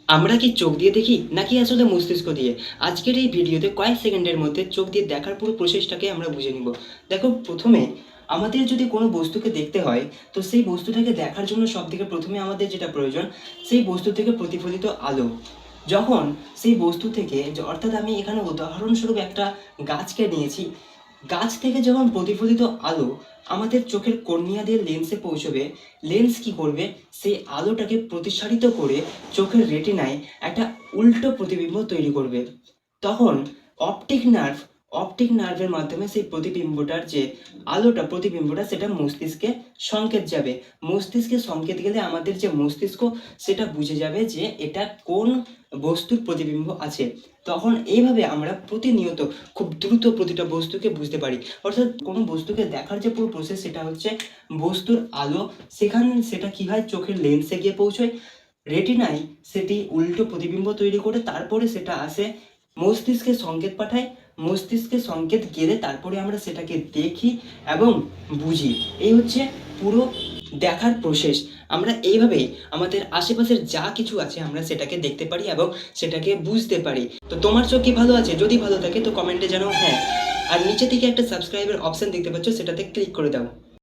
আমরা কি চোখ দিয়ে দেখি নাকি আসলে মস্তিষ্ক দিয়ে? আজকের এই ভিডিওতে কয়েক সেকেন্ডের মধ্যে চোখ দিয়ে দেখার পুরো প্রসেসটাকে আমরা বুঝে নিব। দেখো, প্রথমে আমাদের যদি কোনো বস্তুকে দেখতে হয়, তো সেই বস্তুটাকে দেখার জন্য সবথেকে প্রথমে আমাদের যেটা প্রয়োজন, সেই বস্তু থেকে প্রতিফলিত আলো। যখন সেই বস্তু থেকে অর্থাৎ আমি এখানে উদাহরণস্বরূপ একটা গাছকে নিয়েছি। গাছ থেকে যখন প্রতিফলিত আলো আমাদের চোখের কর্নিয়া দিয়ে লেন্সে পৌঁছবে, লেন্স কি করবে? সেই আলোটাকে প্রতিসারিত করে চোখের রেটিনায় একটা উল্টো প্রতিবিম্ব তৈরি করবে। তখন অপটিক নার্ভ অপটিক নার্ভের মাধ্যমে সেই প্রতিবিম্বটার যে আলোটা, প্রতিবিম্বটা সেটা মস্তিষ্কে সংকেত যাবে। মস্তিষ্কে সংকেত গেলে আমাদের যে মস্তিষ্ক সেটা বুঝে যাবে যে এটা কোন বস্তুর প্রতিবিম্ব আছে। তখন এইভাবে আমরা প্রতিনিয়ত খুব দ্রুত প্রতিটা বস্তুকে বুঝতে পারি। অর্থাৎ কোনো বস্তুকে দেখার যে পুরো প্রসেস সেটা হচ্ছে বস্তুর আলো, সেটা কি হয়? চোখের লেন্সে গিয়ে পৌঁছয়, রেটিনায় সেটি উল্টো প্রতিবিম্ব তৈরি করে তারপরে সেটা আসে মস্তিষ্কে সংকেত পাঠায়। মস্তিষ্কে সংকেত গেলে তারপরে আমরা সেটাকে দেখি এবং বুঝি। এই হচ্ছে পুরো দেখার প্রসেস। আমরা এইভাবেই আমাদের আশেপাশের যা কিছু আছে আমরা সেটাকে দেখতে পারি এবং সেটাকে বুঝতে পারি। তো তোমার চোখ কি ভালো আছে? যদি ভালো থাকে তো কমেন্টে জানাও হ্যাঁ। আর নিচে থেকে একটা সাবস্ক্রাইবের অপশন দেখতে পাচ্ছ, সেটাতে ক্লিক করে দাও।